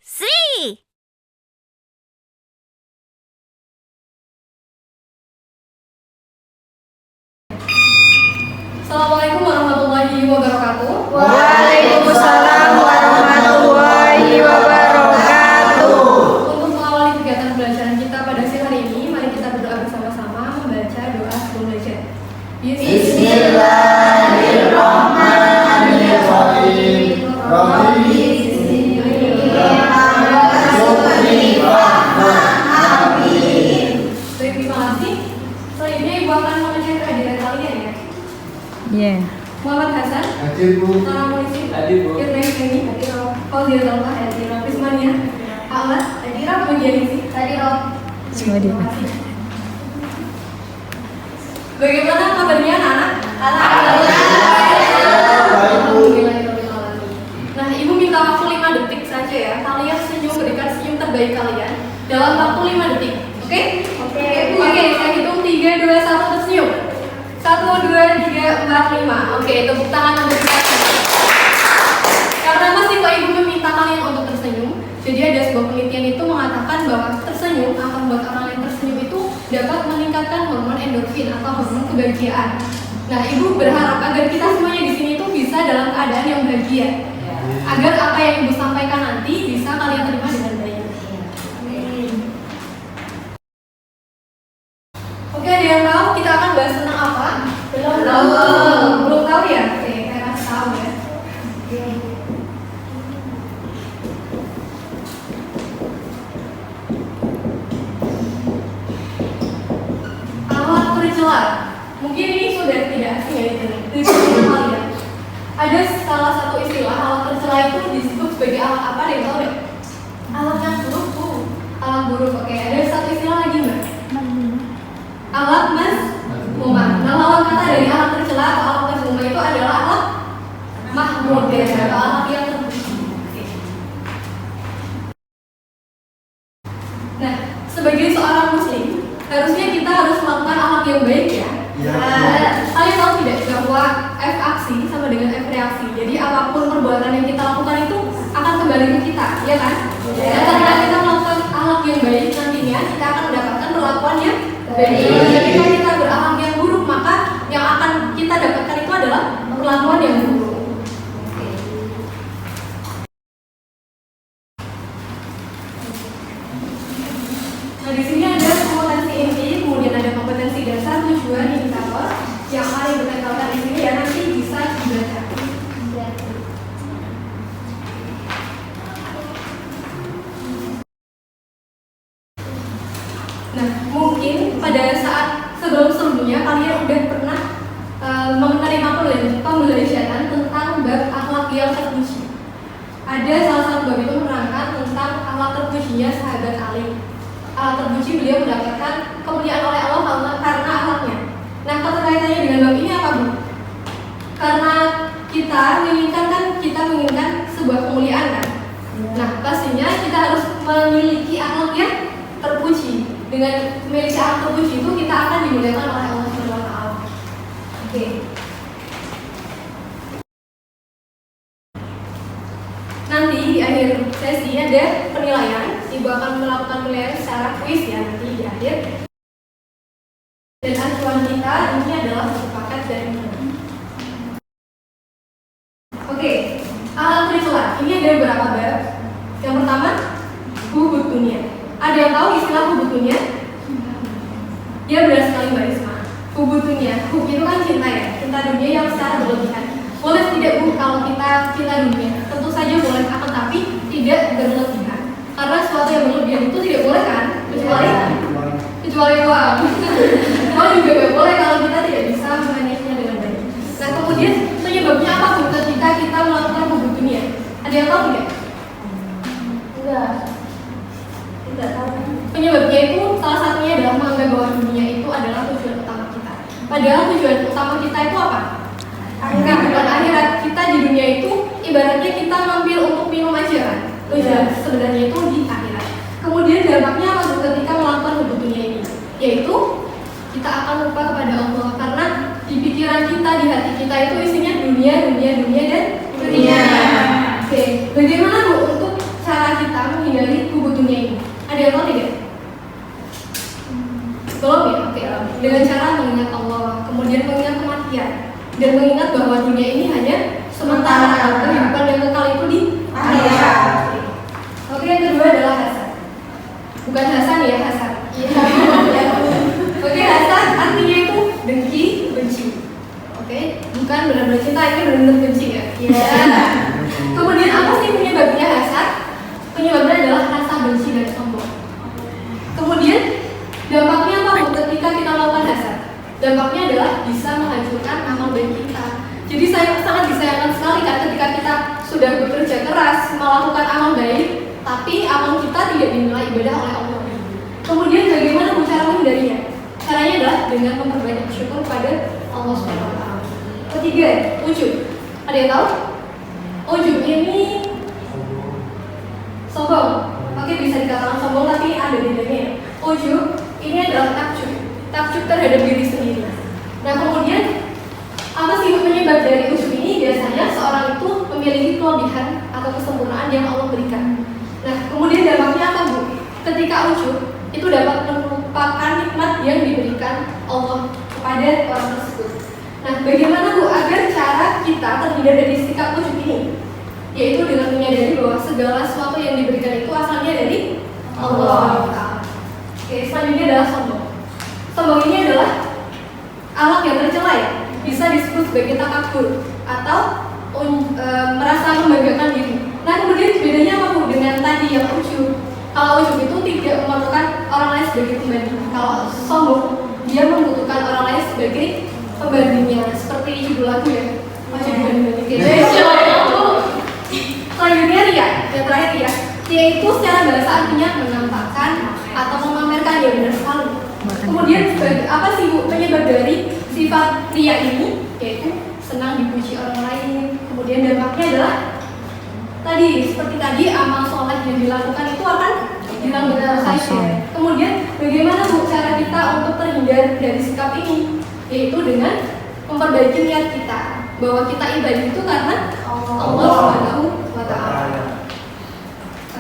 three. Assalamualaikum warahmatullahi wabarakatuh. Waalaikumsalam warahmatullahi wabarakatuh. Untuk mengawali kegiatan pembelajaran kita pada siang hari ini, mari kita berdoa bersama-sama membaca doa sebelum belajar. Bismillahirrahmanirrahim. Rabbi Baik, terima kasih. Selanjutnya Ibu akan mengecek kehadiran kalian ya. Yeah. Muhammad Hasan, Hadir Bu. Tara Polisi, Hadir Bu. Irnai Kenny, Hadiro, Fauzia Zalfa, Hadiro, Prismania, Ahmad, Hadiro, Bagianisi, Hadiro. Semua dia. Terima kasih. Bagaimana kabarnya anak-anak? Nah, Ibu minta waktu 5 detik saja ya. Kalian senyum, berikan senyum terbaik kalian dalam waktu 5 detik. Oke? Oke, saya hitung 3, 2, 1 tersenyum. 1, 2, 3, 4, 5. Oke, tepuk tangan untuk kita. Karena masih Pak Ibu meminta kalian untuk tersenyum, jadi ada sebuah penelitian itu mengatakan bahwa tersenyum akan membuat orang yang tersenyum itu dapat meningkatkan hormon endorfin atau hormon kebahagiaan. Nah, Ibu berharap agar kita semuanya di sini itu bisa dalam keadaan yang bahagia, agar apa yang Ibu sampaikan nanti bisa kalian terima dengan baik. Oke, ada yang tahu kita akan bahas tentang apa? Belum tahu ya? Oke, saya kasih tahu ya. Alat tercela. Mungkin ini sudah tidak asing ya di kalian. Ada salah satu istilah alat tercela itu disebut sebagai alat apa deh, tahu deh? Alat yang buruk tuh, alat buruk. Oke, ada satu istilah lagi mbak. Alat mazmumah. Nah, lawan kata dari alat tercela atau alat mazmumah itu adalah alat mahmud ya, atau alat yang terpuji. Oke. Nah, sebagai seorang muslim, harusnya kita harus melakukan akhlak yang baik ya. Kalian tahu tidak bahwa F aksi sama dengan F reaksi. Jadi apapun perbuatan yang kita lakukan itu akan kembali ke kita, ya kan? Dan ketika kita melakukan akhlak yang baik, nantinya kita akan mendapatkan perlakuan yang baik. Ketika kita berakhlak yang buruk, maka yang akan kita dapatkan itu adalah perlakuan yang buruk. Nah, di sini ada kompetensi inti, kemudian ada kompetensi dasar, tujuan, indikator yang akan diberikan di sini ya, nanti bisa dibaca. Nah, mungkin pada saat sebelum-sebelumnya kalian udah pernah menerima pembelajaran tentang bab akhlak yang terpuji. Ada salah satu bab itu menerangkan tentang akhlak terpujinya sahabat Ali. Akhlak terpuji beliau mendapatkan kemuliaan oleh Allah karena akhlaknya. Nah, keterkaitannya dengan bab ini apa Bu? Karena kita menginginkan sebuah kemuliaan kan. Nah, pastinya kita harus memiliki akhlak yang terpuji. Dengan memiliki akhlak terpuji itu kita akan dimuliakan oleh Allah Subhanahu wa taala. Oke. Nanti di akhir sesi ada penilaian. Ibu akan melakukan penilaian secara kuis ya nanti di akhir. Dan acuan kita ini adalah satu paket dari Oke, alat tercela. Ini ada beberapa bab. Yang pertama, hubut dunia. Ada yang tahu istilah hubut dunia? Ya, benar sekali Mbak Risma. Hubut dunia. Hub itu kan cinta ya, cinta dunia yang secara berlebihan. Boleh tidak Bu kalau kita cinta dunia? Tentu saja boleh, akan tapi tidak berlebihan. Karena sesuatu yang berlebihan itu tidak boleh kan? Kecuali uang. Uang juga tidak boleh kalau kita tidak bisa memanagenya dengan baik. Nah, kemudian penyebabnya apa Bu ketika kita melakukan hubut dunia? Ada yang tahu tidak? Tidak tahu. Penyebabnya itu salah satunya adalah menganggap bahwa dunia itu adalah tujuan utama kita. Padahal tujuan utama kita itu apa? Kehidupan akhirat. Kita di dunia itu ibaratnya kita mampir untuk minum aja kan. Tujuan sebenarnya itu di akhirat. Kemudian dampaknya apa ketika melakukan hubut dunia ini? Yaitu kita akan lupa kepada Allah karena di pikiran kita, di hati kita itu isinya dunia dan dunia. Oke, bagaimana Bu untuk cara kita menghindari kubur dunia ini? Ada yang tahu tidak? Belum ya? Oke. Dengan cara mengingat Allah, kemudian mengingat kematian, dan mengingat bahwa dunia ini hanya sementara, kehidupan yang kekal itu di akhirat. Oke, yang kedua adalah hasad. Bukan Hasan ya, hasad. Oke, hasad artinya itu dengki, benci. Oke, bukan benar-benar cinta, ini benar-benar benci ya. Kemudian apa sih penyebabnya hasad? Penyebabnya adalah rasa benci dan sombong. Kemudian dampaknya apa Bu ketika kita melakukan hasad? Dampaknya adalah bisa menghancurkan amal baik kita. Jadi saya sangat disayangkan sekali kan ketika kita sudah bekerja keras melakukan amal baik, tapi amal kita tidak dinilai ibadah oleh Allah. Kemudian bagaimana cara menghindarinya? Caranya adalah dengan memperbanyak syukur pada Allah SWT. Ketiga, ujub. Ada yang tahu? Ujub ini sombong. Oke, bisa dikatakan sombong tapi ada bedanya. Ujub ini adalah takjub terhadap diri sendiri. Nah, kemudian apa sih penyebab dari ujub ini? Biasanya seorang itu memiliki kelebihan atau kesempurnaan yang Allah berikan. Nah, kemudian dampaknya apa Bu? Ketika ujub itu dapat melupakan nikmat yang diberikan Allah kepada orang tersebut. Nah, bagaimana Bu agar cara kita terhindar dari sikap ujub ini? Yaitu dengan menyadari bahwa segala sesuatu yang diberikan itu asalnya dari Allah. Oke, selanjutnya adalah sombong. Sombong ini adalah alat yang tercela ya. Bisa disebut sebagai takabur atau merasa membanggakan diri. Nah, kemudian bedanya apa Bu dengan tadi yang ujub? Kalau ujub itu tidak memerlukan orang lain sebagai pembanding. Kalau sombong, dia membutuhkan orang lain sebagai pembandingnya. Seperti judul lagu ya. Masih dibanding-bandingin. Selanjutnya ria, yang terakhir ria. Ria itu secara bahasa artinya menampakkan atau memamerkan, ya benar sekali. Kemudian apa sih Bu penyebab dari sifat ria ini? Yaitu senang dipuji orang lain. Kemudian dampaknya adalah tadi seperti tadi amal soleh yang dilakukan itu akan hilang benar saja. Kemudian bagaimana Bu cara kita untuk terhindar dari sikap ini? Yaitu dengan memperbaiki niat kita bahwa kita ibadah itu karena Allah Subhanahu wa Ta'ala.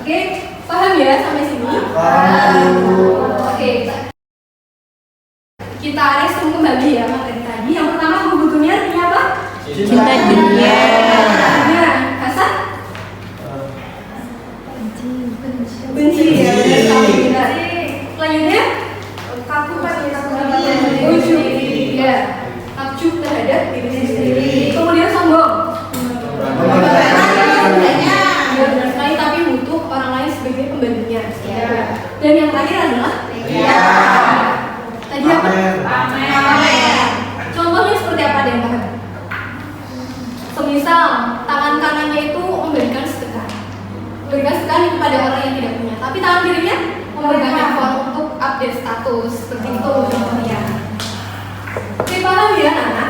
Oke, paham ya sampai sini? Oke, kita resume kembali ya materi tadi. Yang pertama kubur dunia artinya apa? Cinta dunia. Nah, hasad? Benci ya. Selanjutnya ujub ya, takjub terhadap diri sendiri. Kemudian sombong. Benar sekali, tapi butuh orang lain sebagai pembandingnya. Dan yang terakhir adalah tadi apa? Pamer. Contohnya seperti apa deh Mbak? Semisal tangan kanannya itu memberikan sedekah kepada orang yang tidak punya, tapi tangan kirinya memberikan handphone untuk update status seperti itu contohnya. Oke, paham ya anak?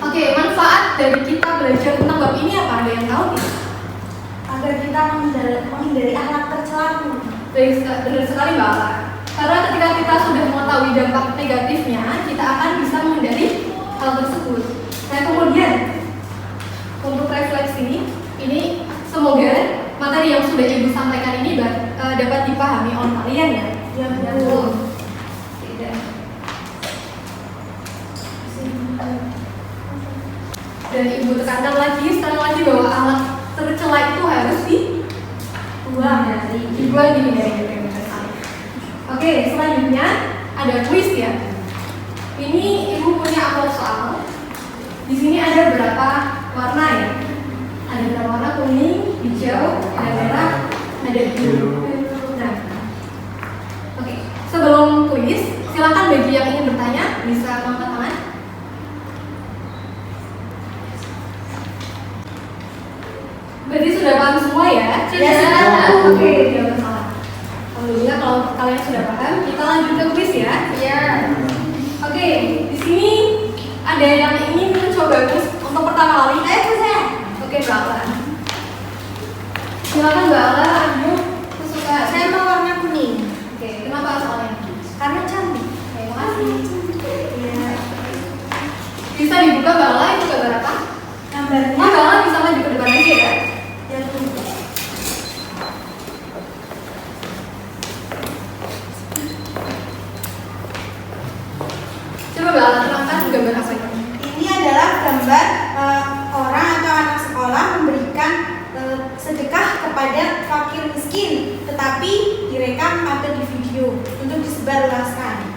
Oke, manfaat dari kita belajar tentang bab ini apa? Ada yang tahu tidak? Agar kita menghindari akhlak tercela. Benar sekali Mbak Ala. Karena ketika kita sudah mengetahui dampak negatifnya, kita akan bisa menghindari hal tersebut. Nah, kemudian untuk refleksi ini semoga materi yang sudah Ibu sampaikan ini dapat dipahami oleh kalian ya. Ya, betul. Dan Ibu tekankan lagi sekali lagi bahwa alat tercela itu harus dibuang dihindari. Oke, selanjutnya ada kuis ya. Ini Ibu punya amplop soal. Di sini ada berapa warna ya? Ada berapa warna? Kuning, hijau, ada merah, ada biru. Nah, oke. Sebelum kuis, silakan bagi yang ingin bertanya bisa angkat tangan. Berarti sudah paham semua ya? Sudah. Oke, tidak masalah. Alhamdulillah kalau kalian sudah paham, kita lanjut ke kuis ya. Ya. Oke, di sini ada yang ingin mencoba kuis untuk pertama kali. Oke, Mbak Ala. Silakan Mbak Ala, Ayu, kesukaan. Saya mau warna kuning. Oke, kenapa soalnya? Karena cantik. Terima kasih. Ya. Bisa dibuka Mbak Ala, itu gambar apa? Gambarnya Mbak Ala bisa maju ke depan aja ya. fakir miskin, tetapi direkam atau di video untuk disebarluaskan.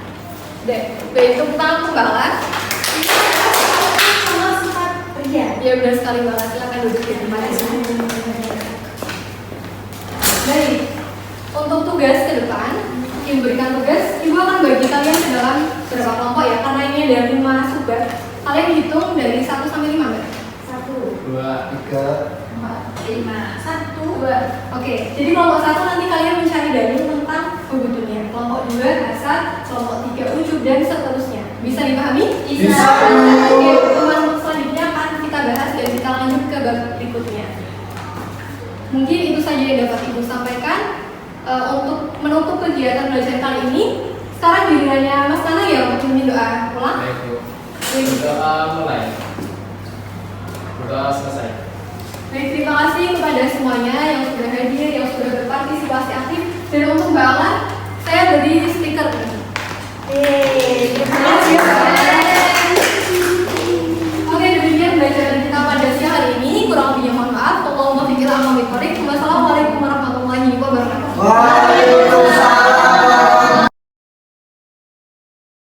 Baik, tepuk tangan pembalas. Ini adalah contoh sifat pria. Ya benar sekali banget, silakan duduk di tempat ini. Baik, untuk tugas ke depan, Ibu berikan tugas, Ibu akan bagi kalian ke dalam beberapa kelompok ya, karena ini ada 5 sumber. Kalian hitung dari 1 sampai 5 kan? 1, 2, 3, 4, 5, 1, 2. Oke, jadi kelompok 1 nanti kalian mencari dalil tentang buku dunia. Kelompok 2 hasad, kelompok 3 ujub dan seterusnya. Bisa dipahami? Bisa. Oke, pertemuan selanjutnya akan kita bahas dan kita lanjut ke bab berikutnya. Mungkin itu saja yang dapat Ibu sampaikan untuk menutup kegiatan belajar kali ini. Sekarang gilirannya Mas Nana ya untuk memimpin doa ulang. Baik, Bu. Berdoa mulai. Berdoa selesai. Baik, terima kasih kepada semuanya yang sudah hadir, yang sudah berpartisipasi aktif